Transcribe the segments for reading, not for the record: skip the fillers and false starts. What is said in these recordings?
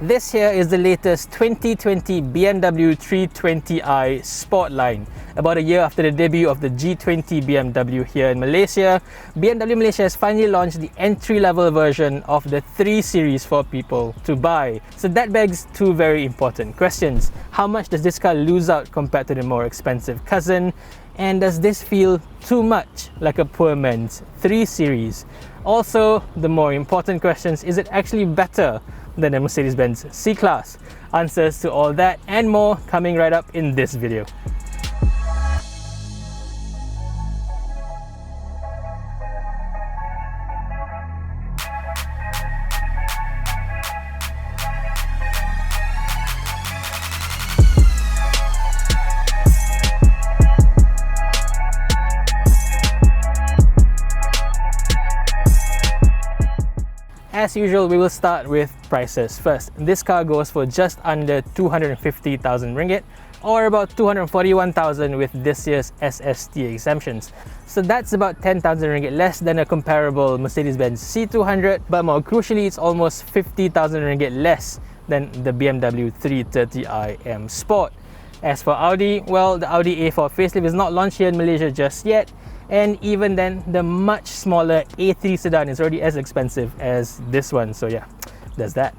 This here is the latest 2020 BMW 320i Sportline. About a year after the debut of the G20 BMW here in Malaysia, BMW Malaysia has finally launched the entry-level version of the 3 Series for people to buy. So that begs two very important questions. How much does this car lose out compared to the more expensive cousin? And does this feel too much like a poor man's 3 Series? Also, the more important questions, is it actually better than a Mercedes-Benz C-Class? Answers to all that and more coming right up in this video. As usual, we will start with prices first. This car goes for just under 250,000 ringgit, or about 241,000 with this year's SST exemptions. So that's about 10,000 ringgit less than a comparable Mercedes-Benz C200, but more crucially, it's almost 50,000 ringgit less than the BMW 330i M Sport. As for Audi, well, the Audi A4 facelift is not launched here in Malaysia just yet. And even then, the much smaller A3 sedan is already as expensive as this one. So yeah, there's that.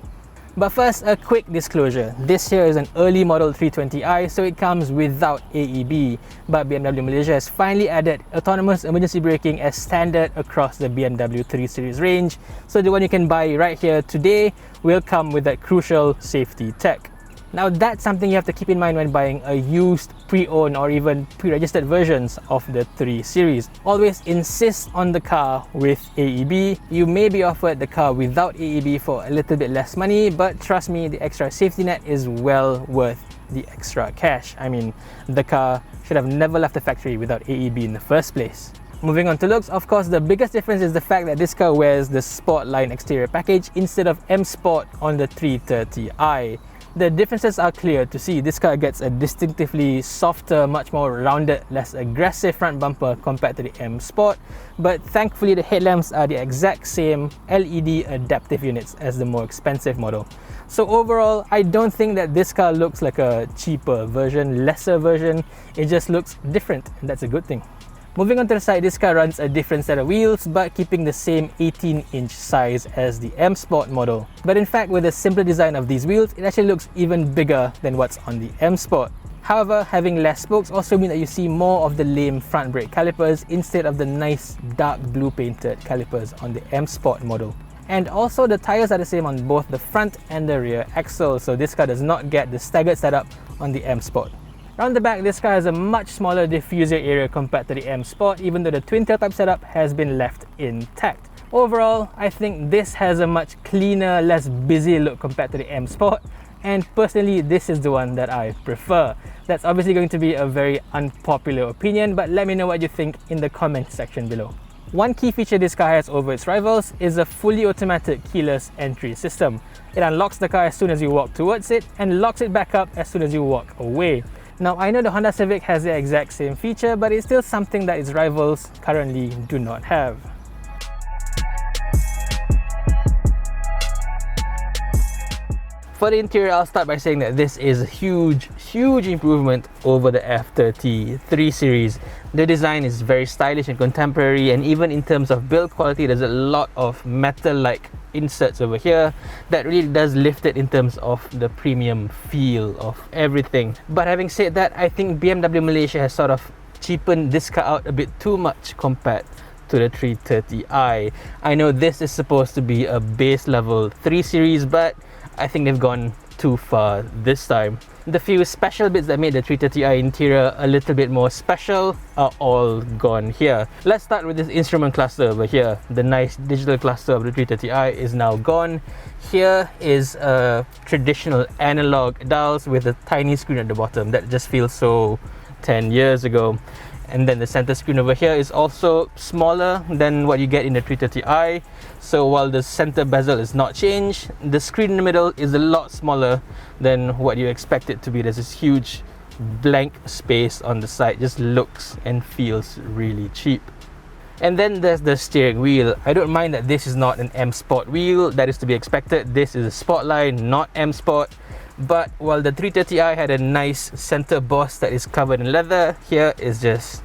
But first, a quick disclosure. This here is an early model 320i, so it comes without AEB. But BMW Malaysia has finally added autonomous emergency braking as standard across the BMW 3 Series range. So the one you can buy right here today will come with that crucial safety tech. Now that's something you have to keep in mind when buying a used, pre-owned or even pre-registered versions of the 3 Series. Always insist on the car with AEB. You may be offered the car without AEB for a little bit less money, but trust me, the extra safety net is well worth the extra cash. I mean, the car should have never left the factory without AEB in the first place. Moving on to looks, of course, the biggest difference is the fact that this car wears the Sportline exterior package instead of M Sport on the 330i. The differences are clear to see. This car gets a distinctively softer, much more rounded, less aggressive front bumper compared to the M Sport, but thankfully the headlamps are the exact same LED adaptive units as the more expensive model. So overall, I don't think that this car looks like a cheaper version, lesser version. It just looks different, and that's a good thing. Moving on to the side, this car runs a different set of wheels but keeping the same 18-inch size as the M Sport model. But in fact, with the simpler design of these wheels, it actually looks even bigger than what's on the M Sport. However, having less spokes also means that you see more of the lame front brake calipers instead of the nice dark blue painted calipers on the M Sport model. And also the tyres are the same on both the front and the rear axle, so this car does not get the staggered setup on the M Sport. Around the back, this car has a much smaller diffuser area compared to the M Sport, even though the twin tailpipe setup has been left intact. Overall, I think this has a much cleaner, less busy look compared to the M Sport, and personally, this is the one that I prefer. That's obviously going to be a very unpopular opinion, but let me know what you think in the comment section below. One key feature this car has over its rivals is a fully automatic keyless entry system. It unlocks the car as soon as you walk towards it and locks it back up as soon as you walk away. Now, I know the Honda Civic has the exact same feature, but it's still something that its rivals currently do not have. For the interior, I'll start by saying that this is a huge improvement over the F30 3 Series. The design is very stylish and contemporary, and even in terms of build quality, there's a lot of metal-like inserts over here that really does lift it in terms of the premium feel of everything. But having said that, I think BMW Malaysia has sort of cheapened this car out a bit too much compared to the 330i. I know this is supposed to be a base level 3 Series, but I think they've gone too far this time. The few special bits that made the 330i interior a little bit more special are all gone here. Let's start with this instrument cluster over here. The nice digital cluster of the 330i is now gone. Here is a traditional analog dials with a tiny screen at the bottom that just feels so 10 years ago. And then the center screen over here is also smaller than what you get in the 330i. So while the center bezel is not changed, the screen in the middle is a lot smaller than what you expect it to be. There's this huge blank space on the side. Just looks and feels really cheap. And then there's the steering wheel. I don't mind that this is not an M Sport wheel, that is to be expected. This is a Sportline, not M Sport. But while the 330i had a nice center boss that is covered in leather, here is just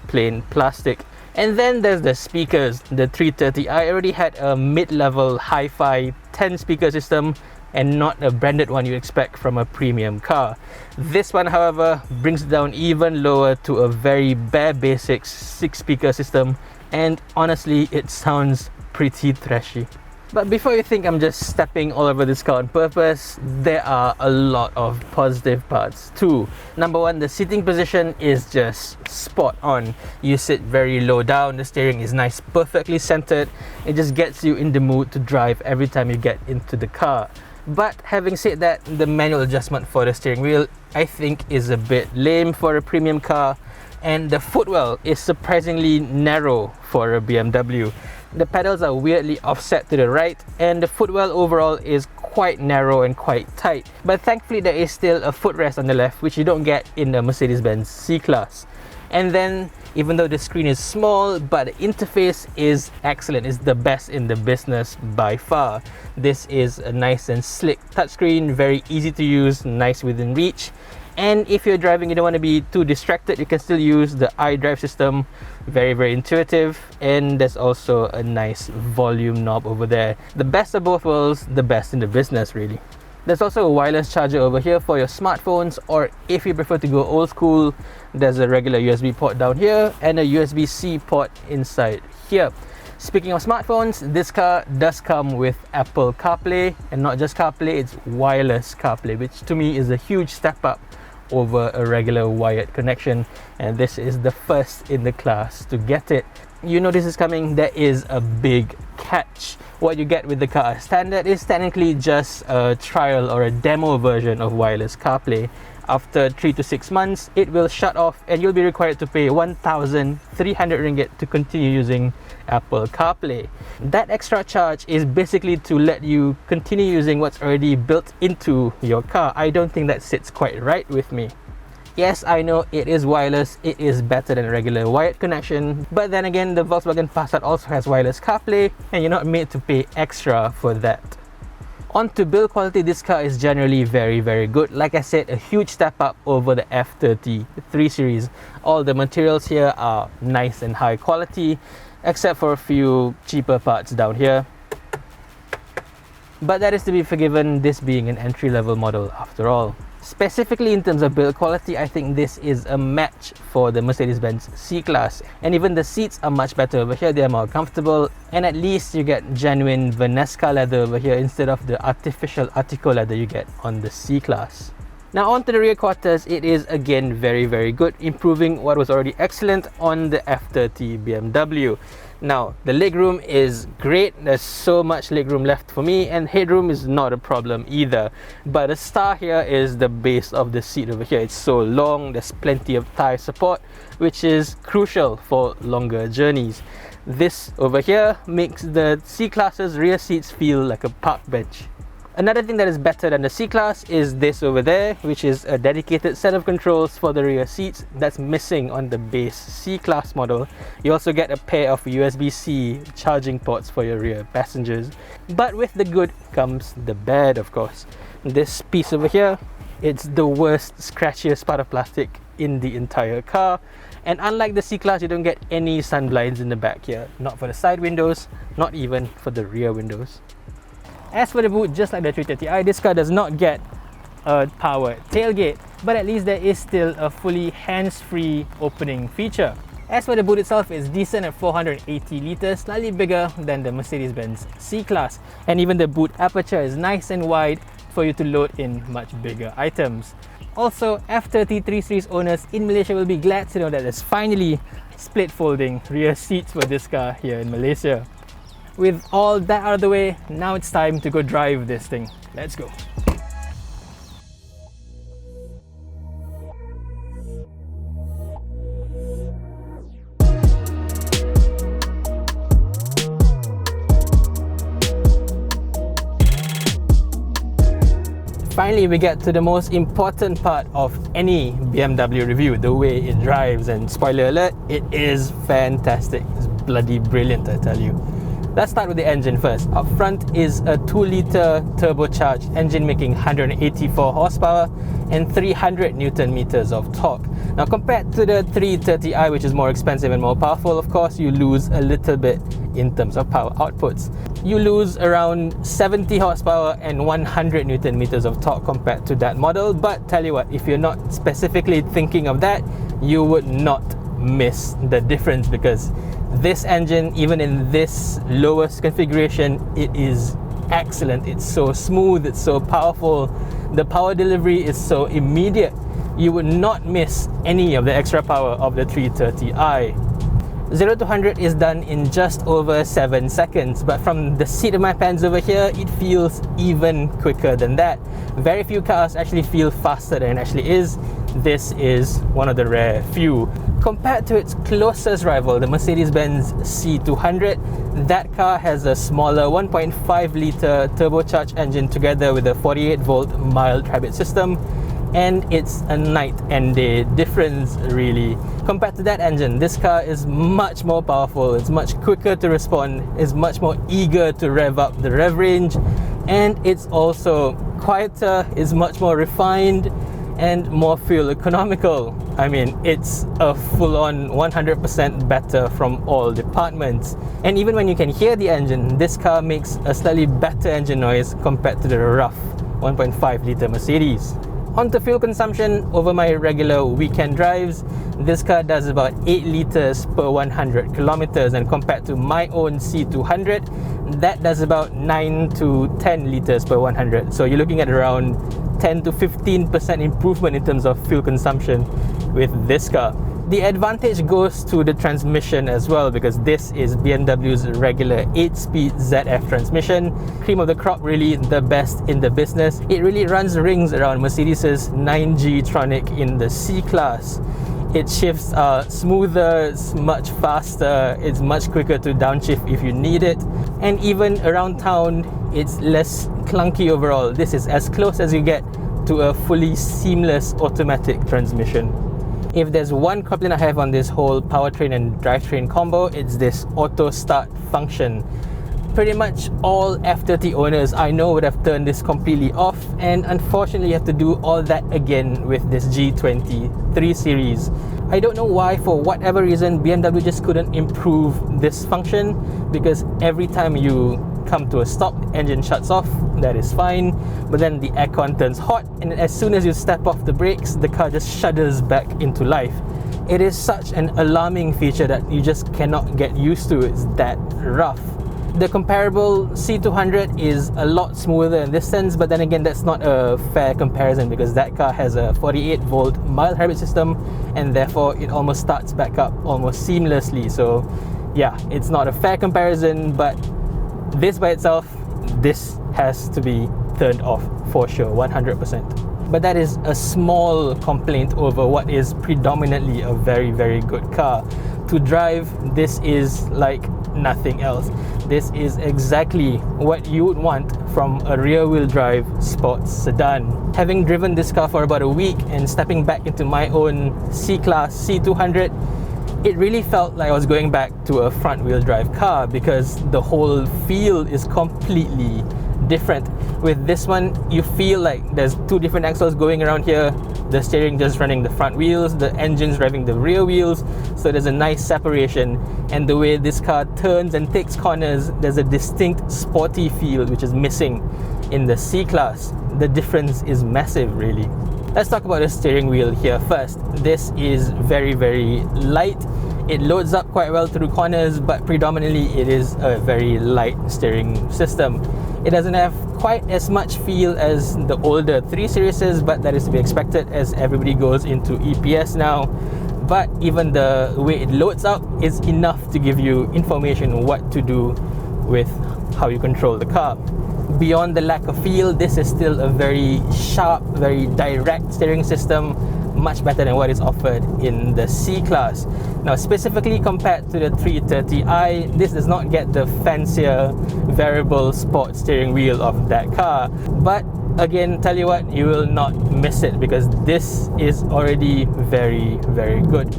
plain plastic. And then there's the speakers. The 330i already had a mid-level hi-fi 10 speaker system and not a branded one you expect from a premium car. This one, however, brings it down even lower to a very bare basics 6 speaker system, and honestly it sounds pretty trashy. But before you think I'm just stepping all over this car on purpose, there are a lot of positive parts too. Number one, the seating position is just spot on. You sit very low down, the steering is nice, perfectly centered. It just gets you in the mood to drive every time you get into the car. But having said that, the manual adjustment for the steering wheel I think is a bit lame for a premium car, and the footwell is surprisingly narrow for a BMW. The pedals are weirdly offset to the right, and the footwell overall is quite narrow and quite tight. But thankfully there is still a footrest on the left, which you don't get in the Mercedes-Benz C-Class. And then, even though the screen is small, but the interface is excellent. It's the best in the business by far. This is a nice and slick touchscreen, very easy to use, nice within reach. And if you're driving, you don't want to be too distracted, you can still use the iDrive system. Very intuitive. And there's also a nice volume knob over there. The best of both worlds, the best in the business really. There's also a wireless charger over here for your smartphones, or if you prefer to go old school, there's a regular USB port down here and a USB-C port inside here. Speaking of smartphones, this car does come with Apple CarPlay, and not just CarPlay, it's wireless CarPlay, which to me is a huge step up over a regular wired connection, and this is the first in the class to get it. You know this is coming, there is a big catch. What you get with the car as standard is technically just a trial or a demo version of wireless CarPlay. After 3 to 6 months, it will shut off and you'll be required to pay 1,300 ringgit to continue using Apple CarPlay. That extra charge is basically to let you continue using what's already built into your car. I don't think that sits quite right with me. Yes, I know it is wireless, it is better than a regular wired connection, but then again, the Volkswagen Passat also has wireless CarPlay and you're not made to pay extra for that. On to build quality, this car is generally very good. Like I said, a huge step up over the F30 3 Series. All the materials here are nice and high quality, except for a few cheaper parts down here. But that is to be forgiven, this being an entry-level model after all. Specifically in terms of build quality, I think this is a match for the Mercedes-Benz C-Class. And even the seats are much better over here, they are more comfortable, and at least you get genuine Vanesca leather over here instead of the artificial Artico leather you get on the C-Class. Now onto the rear quarters, it is again very good, improving what was already excellent on the F30 BMW. Now, the legroom is great, there's so much legroom left for me, and headroom is not a problem either. But the star here is the base of the seat over here. It's so long, there's plenty of thigh support, which is crucial for longer journeys. This over here makes the C-Class's rear seats feel like a park bench. Another thing that is better than the C-Class is this over there, which is a dedicated set of controls for the rear seats that's missing on the base C-Class model. You also get a pair of USB-C charging ports for your rear passengers. But with the good comes the bad, of course. This piece over here, it's the worst, scratchiest part of plastic in the entire car. And unlike the C-Class, you don't get any sun blinds in the back here. Not for the side windows, not even for the rear windows. As for the boot, just like the 330i, this car does not get a powered tailgate, but at least there is still a fully hands-free opening feature. As for the boot itself, it's decent at 480 litres, slightly bigger than the Mercedes-Benz C-Class. And even the boot aperture is nice and wide for you to load in much bigger items. Also, F30 3 Series owners in Malaysia will be glad to know that there's finally split folding rear seats for this car here in Malaysia. With all that out of the way, now it's time to go drive this thing. Let's go. Finally, we get to the most important part of any BMW review, the way it drives, and spoiler alert, it is fantastic. It's bloody brilliant, I tell you. Let's start with the engine first. Up front is a 2-litre turbocharged engine making 184 horsepower and 300 Newton meters of torque. Now compared to the 330i, which is more expensive and more powerful, of course, you lose a little bit in terms of power outputs. You lose around 70 horsepower and 100 Newton meters of torque compared to that model. But tell you what, if you're not specifically thinking of that, you would not miss the difference, because this engine, even in this lowest configuration, it is excellent. It's so smooth, it's so powerful, the power delivery is so immediate. You would not miss any of the extra power of the 330i. 0 to 100 is done in just over 7 seconds, but from the seat of my pants over here, it feels even quicker than that. Very few cars actually feel faster than it actually is. This is one of the rare few. Compared to its closest rival, the Mercedes-Benz C-200, that car has a smaller 1.5-litre turbocharged engine together with a 48-volt mild hybrid system, and it's a night and day difference really. Compared to that engine, this car is much more powerful, it's much quicker to respond, is much more eager to rev up the rev range, and it's also quieter, is much more refined and more fuel economical. I mean, it's a full-on 100% better from all departments. And even when you can hear the engine, this car makes a slightly better engine noise compared to the rough 1.5-litre Mercedes. On to fuel consumption, over my regular weekend drives, this car does about 8 litres per 100 kilometers, and compared to my own C200, that does about 9 to 10 litres per 100. So you're looking at around 10 to 15% improvement in terms of fuel consumption with this car. The advantage goes to the transmission as well, because this is BMW's regular 8-speed ZF transmission. Cream of the crop, really the best in the business. It really runs rings around Mercedes's 9G Tronic in the C-Class. Its shifts are smoother, it's much faster, it's much quicker to downshift if you need it, and even around town it's less clunky overall. This is as close as you get to a fully seamless automatic transmission. If there's one complaint I have on this whole powertrain and drivetrain combo, it's this auto start function. Pretty much all F30 owners I know would have turned this completely off, and unfortunately you have to do all that again with this G20 3 Series. I don't know why, for whatever reason, BMW just couldn't improve this function, because every time you come to a stop, the engine shuts off, that is fine, but then the aircon turns hot, and as soon as you step off the brakes, the car just shudders back into life. It is such an alarming feature that you just cannot get used to. It's that rough. The comparable C200 is a lot smoother in this sense, but then again, that's not a fair comparison, because that car has a 48-volt mild hybrid system, and therefore it almost starts back up almost seamlessly. So yeah, it's not a fair comparison, but this by itself, this has to be turned off for sure, 100%. But that is a small complaint over what is predominantly a very, very good car. To drive, this is like nothing else. This is exactly what you would want from a rear-wheel drive sports sedan. Having driven this car for about a week and stepping back into my own C-Class C200, it really felt like I was going back to a front-wheel drive car, because the whole feel is completely different. With this one, you feel like there's two different axles going around here, the steering just running the front wheels, the engine's revving the rear wheels, so there's a nice separation. And the way this car turns and takes corners, there's a distinct sporty feel which is missing in the C-Class. The difference is massive, really. Let's talk about the steering wheel here first. This is very, very light. It loads up quite well through corners, but predominantly it is a very light steering system. It doesn't have quite as much feel as the older 3 Series, but that is to be expected as everybody goes into EPS now. But even the way it loads up is enough to give you information what to do with how you control the car. Beyond the lack of feel, this is still a very sharp, very direct steering system, much better than what is offered in the C-Class. Now, specifically compared to the 330i, this does not get the fancier variable sport steering wheel of that car, but Again, tell you what, you will not miss it because this is already very, very good.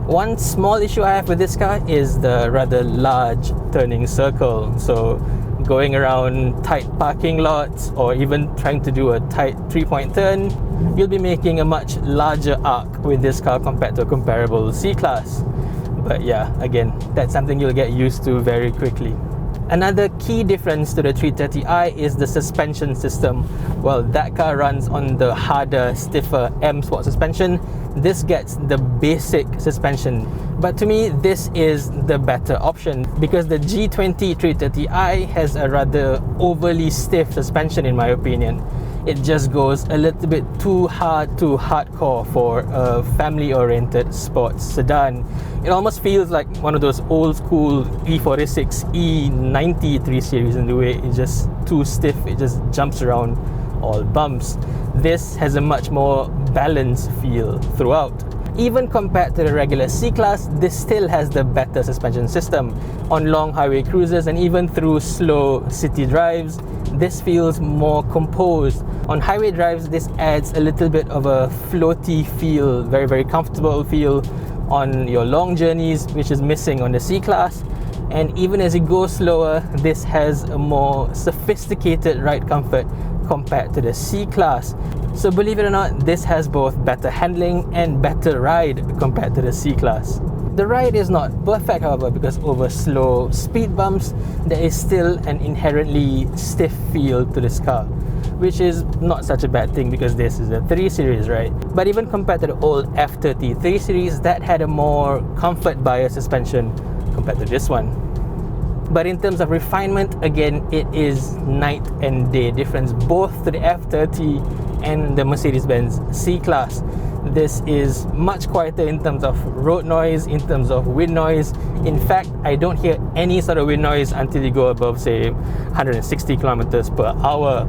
One small issue I have with this car is the rather large turning circle. So going around tight parking lots or even trying to do a tight 3-point turn, you'll be making a much larger arc with this car compared to a comparable C-Class. But yeah, again, that's something you'll get used to very quickly. Another key difference to the 330i is the suspension system. Well, that car runs on the harder, stiffer M Sport suspension. This gets the basic suspension. But to me, this is the better option because the G20 330i has a rather overly stiff suspension in my opinion. It just goes a little bit too hard, too hardcore for a family-oriented sports sedan. It almost feels like one of those old school E46, E90 3 Series in the way it's just too stiff, it just jumps around all bumps. This has a much more balanced feel throughout. Even compared to the regular C-Class, this still has the better suspension system. On long highway cruises and even through slow city drives, this feels more composed. On highway drives, this adds a little bit of a floaty feel, very, very comfortable feel on your long journeys, which is missing on the C-Class. And even as you go slower, this has a more sophisticated ride comfort compared to the C-Class. So believe it or not, this has both better handling and better ride compared to the C-Class. The ride is not perfect, however, because over slow speed bumps, there is still an inherently stiff feel to this car, which is not such a bad thing because this is a 3 Series, right? But even compared to the old F30 3 Series, that had a more comfort bias suspension compared to this one. But in terms of refinement, again, it is night and day difference, both to the F30 and the Mercedes-Benz C-Class. This is much quieter in terms of road noise, in terms of wind noise. In fact, I don't hear any sort of wind noise until you go above, say, 160 kilometers per hour.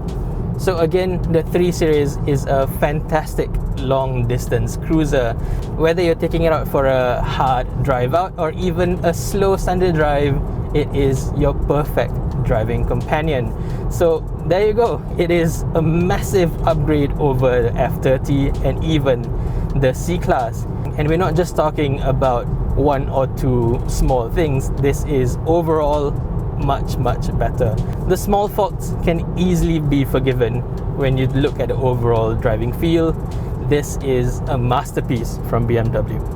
So again, the 3 Series is a fantastic long distance cruiser. Whether you're taking it out for a hard drive out or even a slow Sunday drive, it is your perfect driving companion. So there you go. It is a massive upgrade over the F30 and even the C-Class. And we're not just talking about one or two small things. This is overall much, much better. The small faults can easily be forgiven when you look at the overall driving feel. This is a masterpiece from BMW.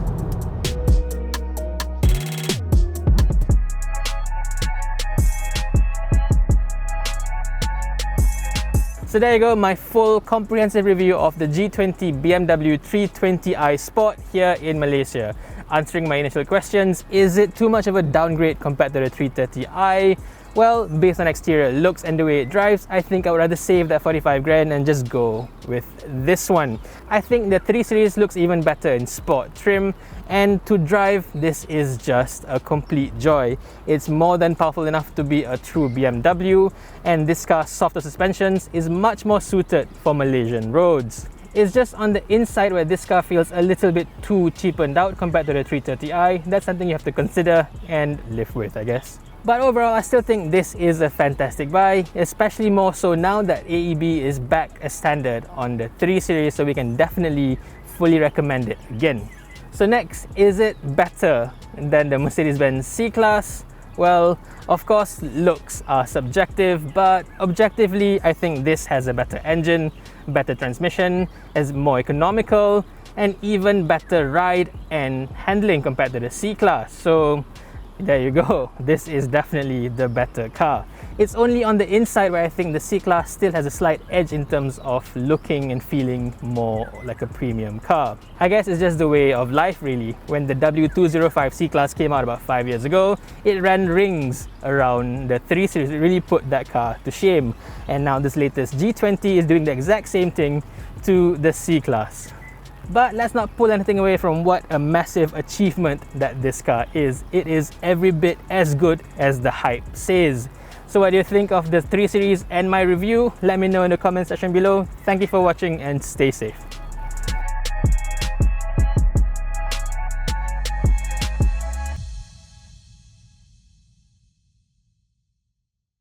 So there you go, my full comprehensive review of the G20 BMW 320i Sport here in Malaysia. Answering my initial questions, is it too much of a downgrade compared to the 330i? Well, based on exterior looks and the way it drives, I think I would rather save that 45 grand and just go with this one. I think the 3 Series looks even better in sport trim, and to drive, this is just a complete joy. It's more than powerful enough to be a true BMW, and this car's softer suspensions is much more suited for Malaysian roads. It's just on the inside where this car feels a little bit too cheapened out compared to the 330i. That's something you have to consider and live with, I guess. But overall, I still think this is a fantastic buy, especially more so now that AEB is back as standard on the 3 Series, so we can definitely fully recommend it again. So next, is it better than the Mercedes-Benz C-Class? Well, of course, looks are subjective, but objectively, I think this has a better engine, better transmission, is more economical, and even better ride and handling compared to the C-Class. So there you go, this is definitely the better car. It's only on the inside where I think the C-Class still has a slight edge in terms of looking and feeling more like a premium car. I guess it's just the way of life really. When the W205 C-Class came out about 5 years ago, it ran rings around the 3 Series. It really put that car to shame. And now this latest G20 is doing the exact same thing to the C-Class. But let's not pull anything away from what a massive achievement that this car is. It is every bit as good as the hype says. So what do you think of the 3 Series and my review? Let me know in the comment section below. Thank you for watching and stay safe.